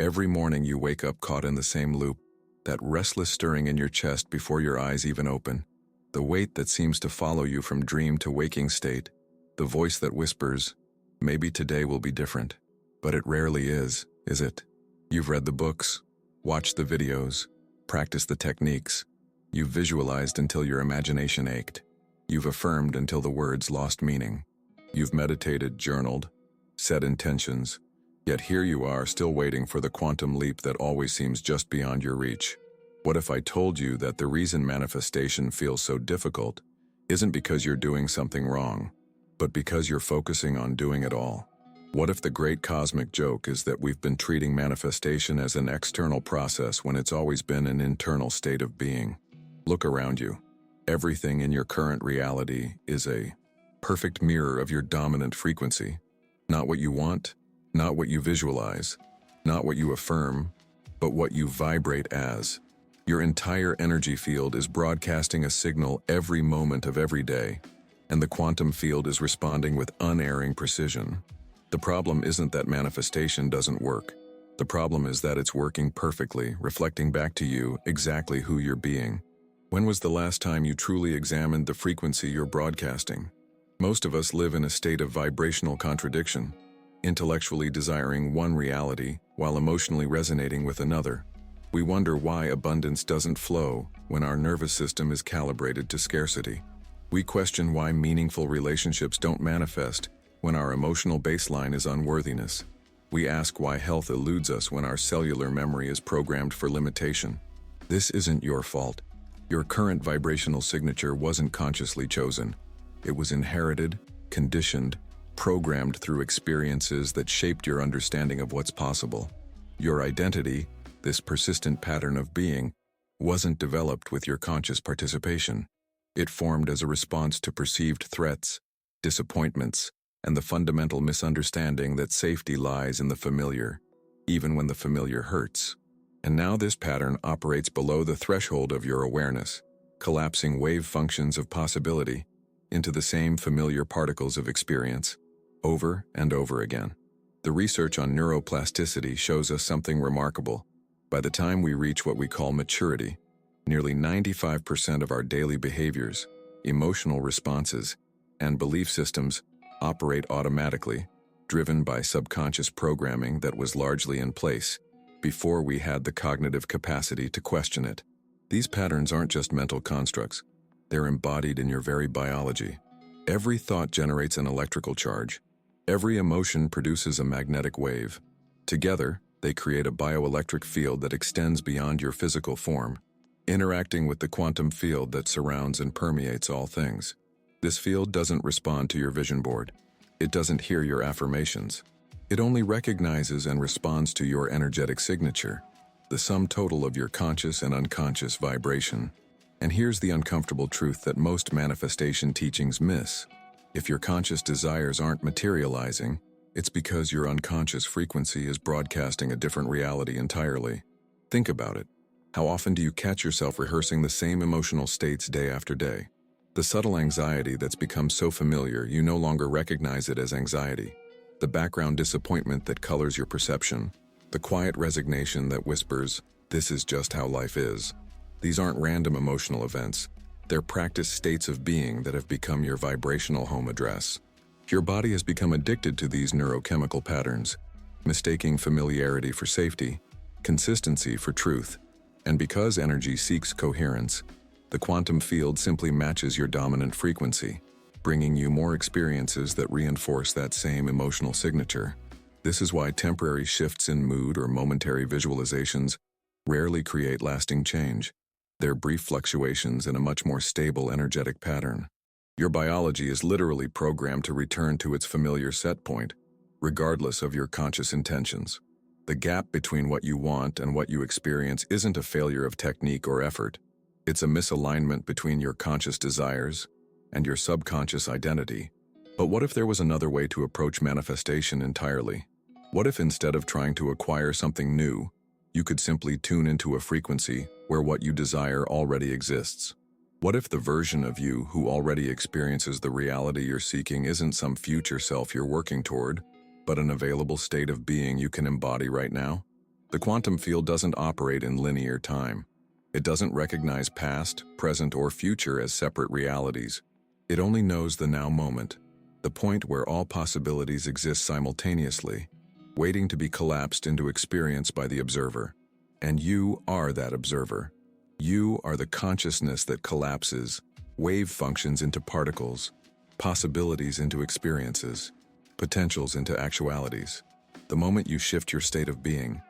Every morning you wake up caught in the same loop, that restless stirring in your chest before your eyes even open, the weight that seems to follow you from dream to waking state, the voice that whispers, maybe today will be different. But it rarely is it? You've read the books, watched the videos, practiced the techniques. You've visualized until your imagination ached. You've affirmed until the words lost meaning. You've meditated, journaled, set intentions, yet here you are still waiting for the quantum leap that always seems just beyond your reach. What if I told you that the reason manifestation feels so difficult isn't because you're doing something wrong, but because you're focusing on doing it all? What if the great cosmic joke is that we've been treating manifestation as an external process when it's always been an internal state of being? Look around you. Everything in your current reality is a perfect mirror of your dominant frequency. Not what you want, not what you visualize, not what you affirm, but what you vibrate as. Your entire energy field is broadcasting a signal every moment of every day, and the quantum field is responding with unerring precision. The problem isn't that manifestation doesn't work. The problem is that it's working perfectly, reflecting back to you exactly who you're being. When was the last time you truly examined the frequency you're broadcasting? Most of us live in a state of vibrational contradiction, intellectually desiring one reality while emotionally resonating with another. We wonder why abundance doesn't flow when our nervous system is calibrated to scarcity. We question why meaningful relationships don't manifest when our emotional baseline is unworthiness. We ask why health eludes us when our cellular memory is programmed for limitation. This isn't your fault. Your current vibrational signature wasn't consciously chosen. It was inherited, conditioned, programmed through experiences that shaped your understanding of what's possible. Your identity, this persistent pattern of being, wasn't developed with your conscious participation. It formed as a response to perceived threats, disappointments, and the fundamental misunderstanding that safety lies in the familiar, even when the familiar hurts. And now this pattern operates below the threshold of your awareness, collapsing wave functions of possibility into the same familiar particles of experience, over and over again. The research on neuroplasticity shows us something remarkable. By the time we reach what we call maturity, nearly 95% of our daily behaviors, emotional responses, and belief systems operate automatically, driven by subconscious programming that was largely in place before we had the cognitive capacity to question it. These patterns aren't just mental constructs. They're embodied in your very biology. Every thought generates an electrical charge. Every emotion produces a magnetic wave. Together, they create a bioelectric field that extends beyond your physical form, interacting with the quantum field that surrounds and permeates all things. This field doesn't respond to your vision board. It doesn't hear your affirmations. It only recognizes and responds to your energetic signature, the sum total of your conscious and unconscious vibration. And here's the uncomfortable truth that most manifestation teachings miss. If your conscious desires aren't materializing, it's because your unconscious frequency is broadcasting a different reality entirely. Think about it. How often do you catch yourself rehearsing the same emotional states day after day? The subtle anxiety that's become so familiar you no longer recognize it as anxiety. The background disappointment that colors your perception. The quiet resignation that whispers, "This is just how life is." These aren't random emotional events. They're practiced states of being that have become your vibrational home address. Your body has become addicted to these neurochemical patterns, mistaking familiarity for safety, consistency for truth. And because energy seeks coherence, the quantum field simply matches your dominant frequency, bringing you more experiences that reinforce that same emotional signature. This is why temporary shifts in mood or momentary visualizations rarely create lasting change. They're brief fluctuations in a much more stable energetic pattern. Your biology is literally programmed to return to its familiar set point, regardless of your conscious intentions. The gap between what you want and what you experience isn't a failure of technique or effort. It's a misalignment between your conscious desires and your subconscious identity. But what if there was another way to approach manifestation entirely? What if instead of trying to acquire something new, you could simply tune into a frequency where what you desire already exists? What if the version of you who already experiences the reality you're seeking isn't some future self you're working toward, but an available state of being you can embody right now? The quantum field doesn't operate in linear time. It doesn't recognize past, present, or future as separate realities. It only knows the now moment, the point where all possibilities exist simultaneously, waiting to be collapsed into experience by the observer. And you are that observer. You are the consciousness that collapses, wave functions into particles, possibilities into experiences, potentials into actualities. The moment you shift your state of being,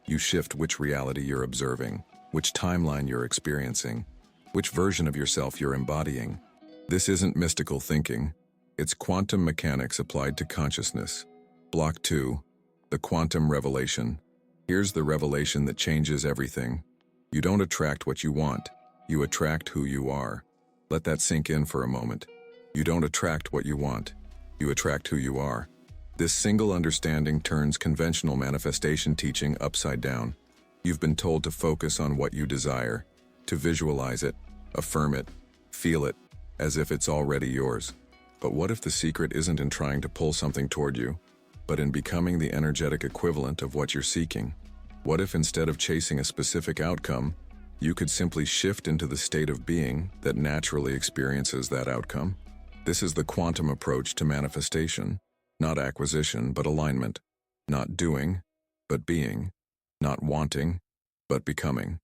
you shift which reality you're observing, which timeline you're experiencing, which version of yourself you're embodying. This isn't mystical thinking. It's quantum mechanics applied to consciousness. Block 2, the quantum revelation. Here's the revelation that changes everything. You don't attract what you want. You attract who you are. Let that sink in for a moment. You don't attract what you want. You attract who you are. This single understanding turns conventional manifestation teaching upside down. You've been told to focus on what you desire, to visualize it, affirm it, feel it, as if it's already yours. But what if the secret isn't in trying to pull something toward you, but in becoming the energetic equivalent of what you're seeking? What if instead of chasing a specific outcome, you could simply shift into the state of being that naturally experiences that outcome? This is the quantum approach to manifestation, not acquisition, but alignment, not doing, but being, not wanting, but becoming.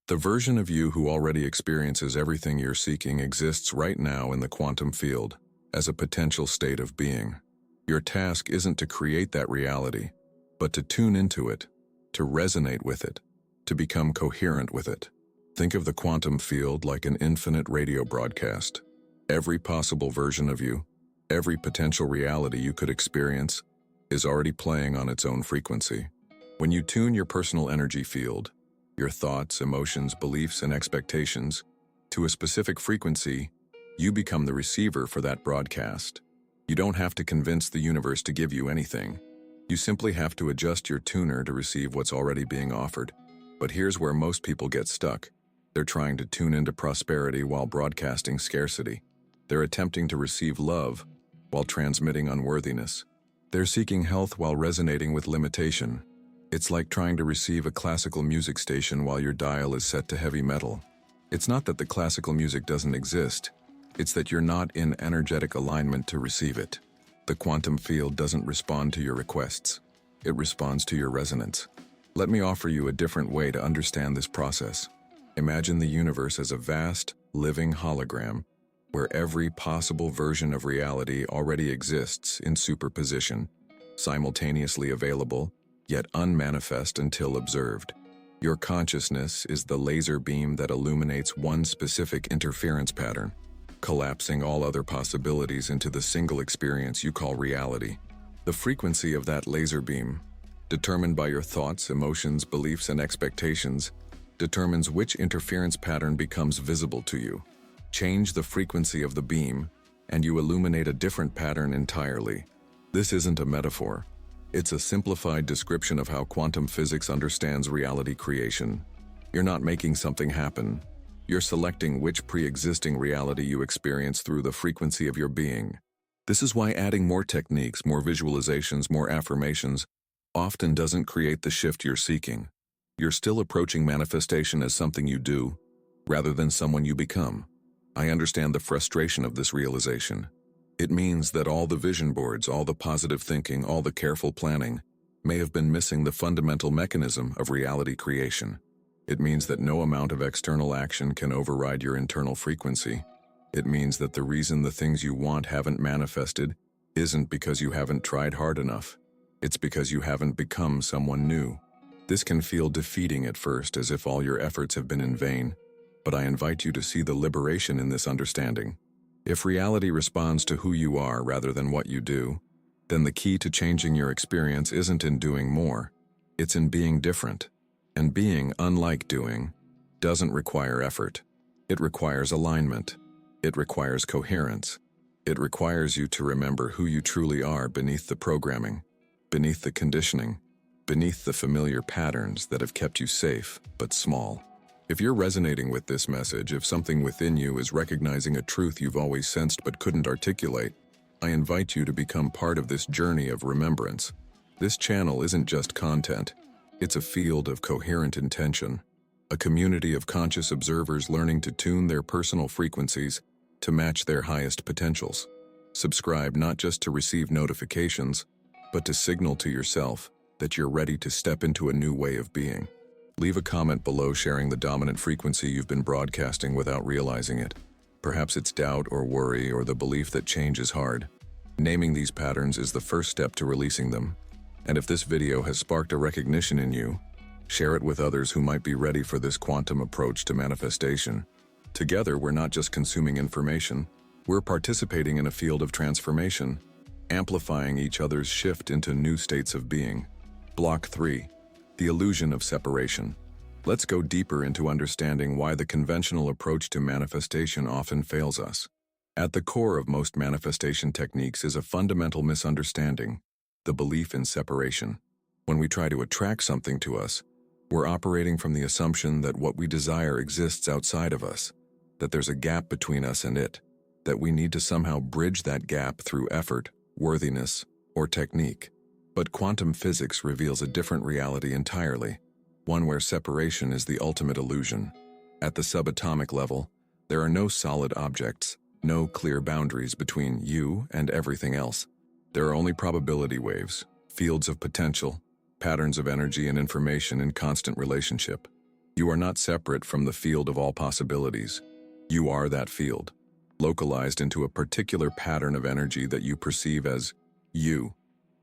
The version of you who already experiences everything you're seeking exists right now in the quantum field as a potential state of being. Your task isn't to create that reality, but to tune into it, to resonate with it, to become coherent with it. Think of the quantum field like an infinite radio broadcast. Every possible version of you, every potential reality you could experience, is already playing on its own frequency. When you tune your personal energy field, your thoughts, emotions, beliefs, and expectations, to a specific frequency, you become the receiver for that broadcast. You don't have to convince the universe to give you anything. You simply have to adjust your tuner to receive what's already being offered. But here's where most people get stuck. They're trying to tune into prosperity while broadcasting scarcity. They're attempting to receive love while transmitting unworthiness. They're seeking health while resonating with limitation. It's like trying to receive a classical music station while your dial is set to heavy metal. It's not that the classical music doesn't exist. It's that you're not in energetic alignment to receive it. The quantum field doesn't respond to your requests. It responds to your resonance. Let me offer you a different way to understand this process. Imagine the universe as a vast, living hologram where every possible version of reality already exists in superposition, simultaneously available, yet unmanifest until observed. Your consciousness is the laser beam that illuminates one specific interference pattern, collapsing all other possibilities into the single experience you call reality. The frequency of that laser beam, determined by your thoughts, emotions, beliefs, and expectations, determines which interference pattern becomes visible to you. Change the frequency of the beam, and you illuminate a different pattern entirely. This isn't a metaphor. It's a simplified description of how quantum physics understands reality creation. You're not making something happen. You're selecting which pre-existing reality you experience through the frequency of your being. This is why adding more techniques, more visualizations, more affirmations often doesn't create the shift you're seeking. You're still approaching manifestation as something you do, rather than someone you become. I understand the frustration of this realization. It means that all the vision boards, all the positive thinking, all the careful planning may have been missing the fundamental mechanism of reality creation. It means that no amount of external action can override your internal frequency. It means that the reason the things you want haven't manifested isn't because you haven't tried hard enough. It's because you haven't become someone new. This can feel defeating at first, as if all your efforts have been in vain, but I invite you to see the liberation in this understanding. If reality responds to who you are rather than what you do, then the key to changing your experience isn't in doing more, it's in being different. And being, unlike doing, doesn't require effort. It requires alignment. It requires coherence. It requires you to remember who you truly are beneath the programming, beneath the conditioning, beneath the familiar patterns that have kept you safe but small. If you're resonating with this message, if something within you is recognizing a truth you've always sensed but couldn't articulate, I invite you to become part of this journey of remembrance. This channel isn't just content. It's a field of coherent intention, a community of conscious observers learning to tune their personal frequencies to match their highest potentials. Subscribe not just to receive notifications, but to signal to yourself that you're ready to step into a new way of being. Leave a comment below sharing the dominant frequency you've been broadcasting without realizing it. Perhaps it's doubt or worry or the belief that change is hard. Naming these patterns is the first step to releasing them. And if this video has sparked a recognition in you, share it with others who might be ready for this quantum approach to manifestation. Together, we're not just consuming information, we're participating in a field of transformation, amplifying each other's shift into new states of being. Block 3. The illusion of separation. Let's go deeper into understanding why the conventional approach to manifestation often fails us. At the core of most manifestation techniques is a fundamental misunderstanding, the belief in separation. When we try to attract something to us, we're operating from the assumption that what we desire exists outside of us, that there's a gap between us and it, that we need to somehow bridge that gap through effort, worthiness, or technique. But quantum physics reveals a different reality entirely, one where separation is the ultimate illusion. At the subatomic level, there are no solid objects, no clear boundaries between you and everything else. There are only probability waves, fields of potential, patterns of energy and information in constant relationship. You are not separate from the field of all possibilities. You are that field, localized into a particular pattern of energy that you perceive as you.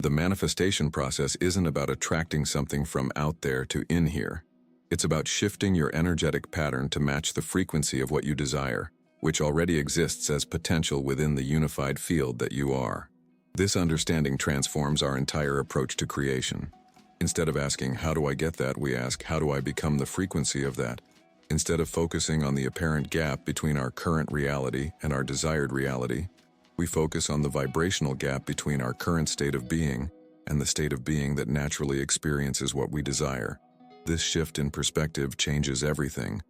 The manifestation process isn't about attracting something from out there to in here. It's about shifting your energetic pattern to match the frequency of what you desire, which already exists as potential within the unified field that you are. This understanding transforms our entire approach to creation. Instead of asking, how do I get that, we ask, how do I become the frequency of that? Instead of focusing on the apparent gap between our current reality and our desired reality, we focus on the vibrational gap between our current state of being and the state of being that naturally experiences what we desire. This shift in perspective changes everything.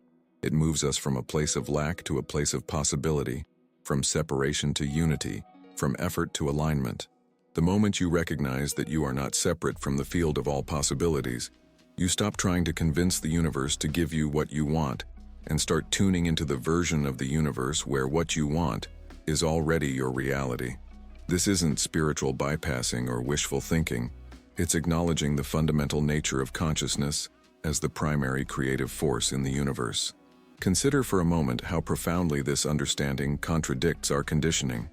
It moves us from a place of lack to a place of possibility, from separation to unity, from effort to alignment. The moment you recognize that you are not separate from the field of all possibilities, you stop trying to convince the universe to give you what you want and start tuning into the version of the universe where what you want is already your reality. This isn't spiritual bypassing or wishful thinking. It's acknowledging the fundamental nature of consciousness as the primary creative force in the universe. Consider for a moment how profoundly this understanding contradicts our conditioning.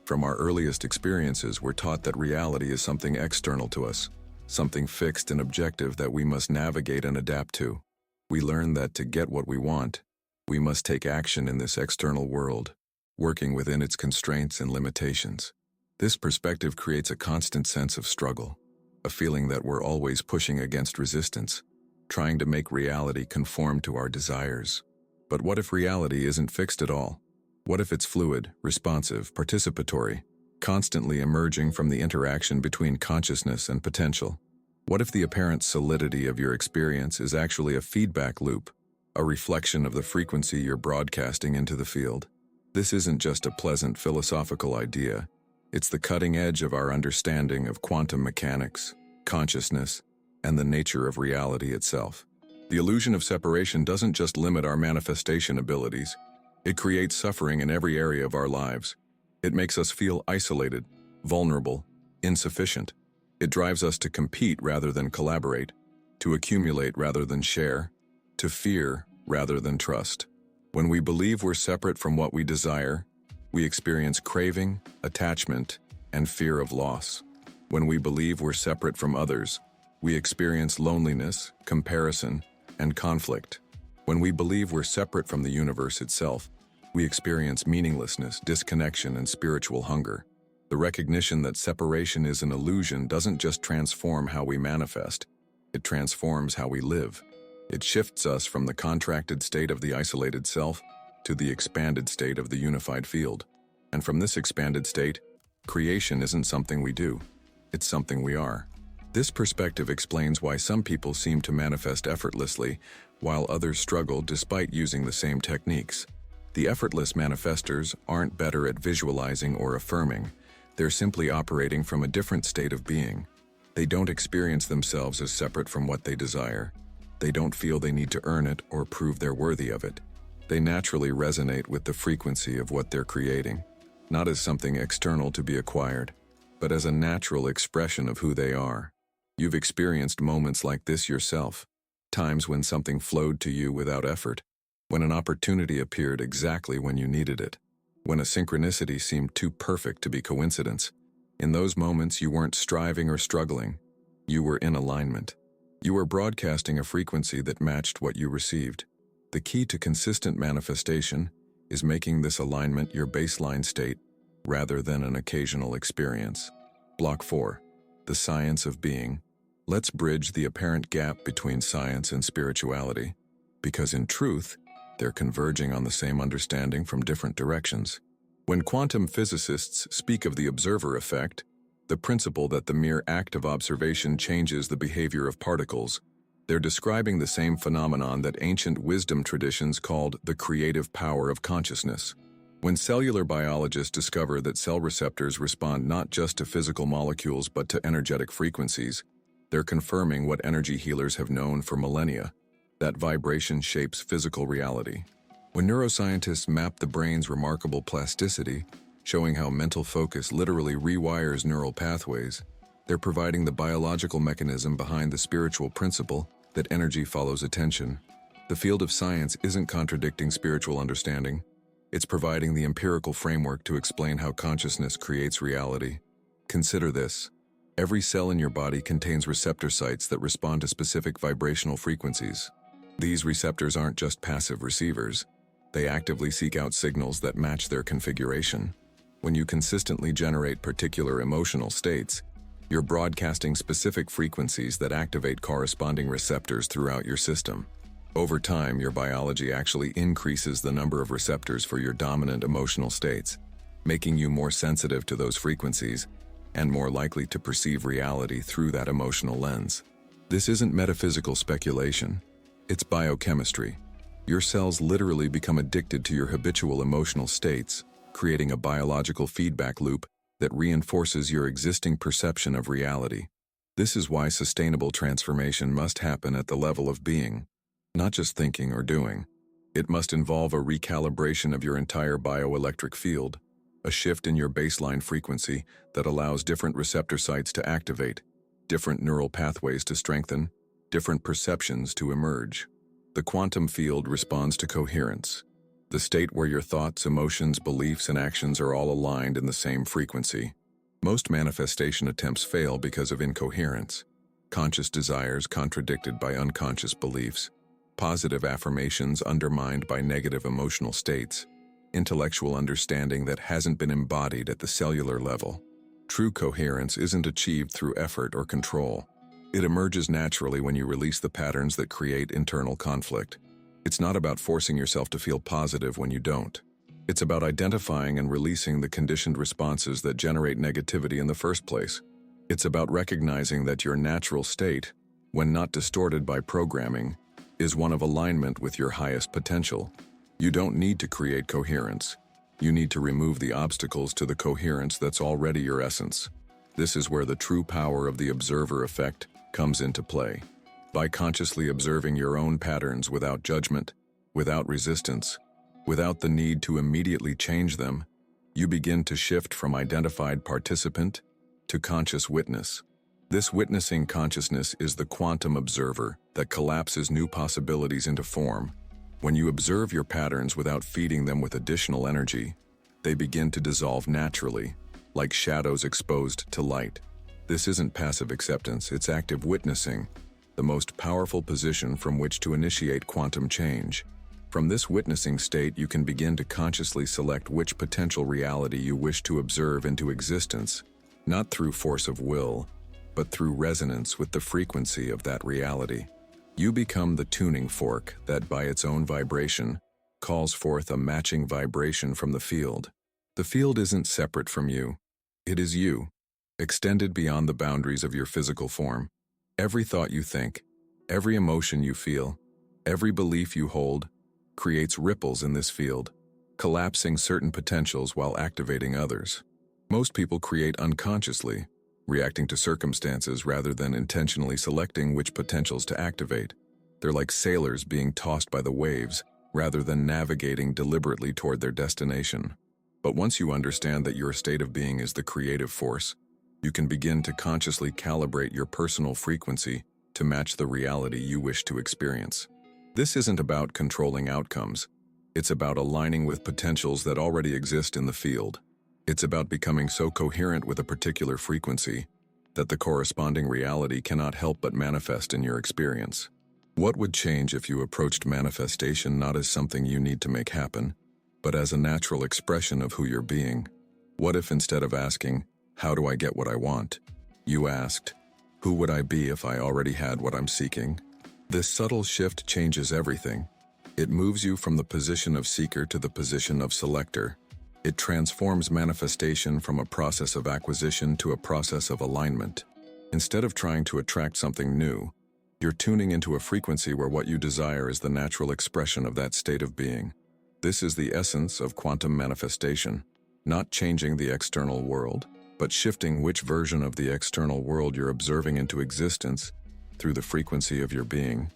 From our earliest experiences, we're taught that reality is something external to us, something fixed and objective that we must navigate and adapt to. We learn that to get what we want, we must take action in this external world, working within its constraints and limitations. This perspective creates a constant sense of struggle, a feeling that we're always pushing against resistance, trying to make reality conform to our desires. But what if reality isn't fixed at all? What if it's fluid, responsive, participatory, constantly emerging from the interaction between consciousness and potential? What if the apparent solidity of your experience is actually a feedback loop, a reflection of the frequency you're broadcasting into the field? This isn't just a pleasant philosophical idea. It's the cutting edge of our understanding of quantum mechanics, consciousness, and the nature of reality itself. The illusion of separation doesn't just limit our manifestation abilities. It creates suffering in every area of our lives. It makes us feel isolated, vulnerable, insufficient. It drives us to compete rather than collaborate, to accumulate rather than share, to fear rather than trust. When we believe we're separate from what we desire, we experience craving, attachment, and fear of loss. When we believe we're separate from others, we experience loneliness, comparison, and conflict. When we believe we're separate from the universe itself, we experience meaninglessness, disconnection, and spiritual hunger. The recognition that separation is an illusion doesn't just transform how we manifest, it transforms how we live. It shifts us from the contracted state of the isolated self to the expanded state of the unified field. And from this expanded state, creation isn't something we do, it's something we are. This perspective explains why some people seem to manifest effortlessly, while others struggle despite using the same techniques. The effortless manifestors aren't better at visualizing or affirming. They're simply operating from a different state of being. They don't experience themselves as separate from what they desire. They don't feel they need to earn it or prove they're worthy of it. They naturally resonate with the frequency of what they're creating, not as something external to be acquired, but as a natural expression of who they are. You've experienced moments like this yourself, times when something flowed to you without effort, when an opportunity appeared exactly when you needed it, when a synchronicity seemed too perfect to be coincidence. In those moments, you weren't striving or struggling. You were in alignment. You were broadcasting a frequency that matched what you received. The key to consistent manifestation is making this alignment your baseline state rather than an occasional experience. Block 4. The science of being. Let's bridge the apparent gap between science and spirituality, because in truth, they're converging on the same understanding from different directions. When quantum physicists speak of the observer effect, the principle that the mere act of observation changes the behavior of particles, they're describing the same phenomenon that ancient wisdom traditions called the creative power of consciousness. When cellular biologists discover that cell receptors respond not just to physical molecules but to energetic frequencies, they're confirming what energy healers have known for millennia, that vibration shapes physical reality. When neuroscientists map the brain's remarkable plasticity, showing how mental focus literally rewires neural pathways, they're providing the biological mechanism behind the spiritual principle that energy follows attention. The field of science isn't contradicting spiritual understanding. It's providing the empirical framework to explain how consciousness creates reality. Consider this. Every cell in your body contains receptor sites that respond to specific vibrational frequencies. These receptors aren't just passive receivers. They actively seek out signals that match their configuration. When you consistently generate particular emotional states, you're broadcasting specific frequencies that activate corresponding receptors throughout your system. Over time, your biology actually increases the number of receptors for your dominant emotional states, making you more sensitive to those frequencies and more likely to perceive reality through that emotional lens. This isn't metaphysical speculation. It's biochemistry. Your cells literally become addicted to your habitual emotional states, creating a biological feedback loop that reinforces your existing perception of reality. This is why sustainable transformation must happen at the level of being, not just thinking or doing. It must involve a recalibration of your entire bioelectric field, a shift in your baseline frequency that allows different receptor sites to activate, different neural pathways to strengthen, different perceptions to emerge. The quantum field responds to coherence, the state where your thoughts, emotions, beliefs, and actions are all aligned in the same frequency. Most manifestation attempts fail because of incoherence. Conscious desires contradicted by unconscious beliefs, positive affirmations undermined by negative emotional states, intellectual understanding that hasn't been embodied at the cellular level. True coherence isn't achieved through effort or control. It emerges naturally when you release the patterns that create internal conflict. It's not about forcing yourself to feel positive when you don't. It's about identifying and releasing the conditioned responses that generate negativity in the first place. It's about recognizing that your natural state, when not distorted by programming, is one of alignment with your highest potential. You don't need to create coherence. You need to remove the obstacles to the coherence that's already your essence. This is where the true power of the observer effect comes into play. By consciously observing your own patterns without judgment, without resistance, without the need to immediately change them, you begin to shift from identified participant to conscious witness. This witnessing consciousness is the quantum observer that collapses new possibilities into form. When you observe your patterns without feeding them with additional energy, they begin to dissolve naturally, like shadows exposed to light. This isn't passive acceptance, it's active witnessing, the most powerful position from which to initiate quantum change. From this witnessing state, you can begin to consciously select which potential reality you wish to observe into existence, not through force of will, but through resonance with the frequency of that reality. You become the tuning fork that, by its own vibration, calls forth a matching vibration from the field. The field isn't separate from you. It is you, extended beyond the boundaries of your physical form. Every thought you think, every emotion you feel, every belief you hold, creates ripples in this field, collapsing certain potentials while activating others. Most people create unconsciously, reacting to circumstances rather than intentionally selecting which potentials to activate. They're like sailors being tossed by the waves rather than navigating deliberately toward their destination. But once you understand that your state of being is the creative force, you can begin to consciously calibrate your personal frequency to match the reality you wish to experience. This isn't about controlling outcomes. It's about aligning with potentials that already exist in the field. It's about becoming so coherent with a particular frequency that the corresponding reality cannot help but manifest in your experience. What would change if you approached manifestation not as something you need to make happen, but as a natural expression of who you're being? What if instead of asking, "How do I get what I want?" you asked, "Who would I be if I already had what I'm seeking?" This subtle shift changes everything. It moves you from the position of seeker to the position of selector. It transforms manifestation from a process of acquisition to a process of alignment. Instead of trying to attract something new, you're tuning into a frequency where what you desire is the natural expression of that state of being. This is the essence of quantum manifestation, not changing the external world, but shifting which version of the external world you're observing into existence through the frequency of your being.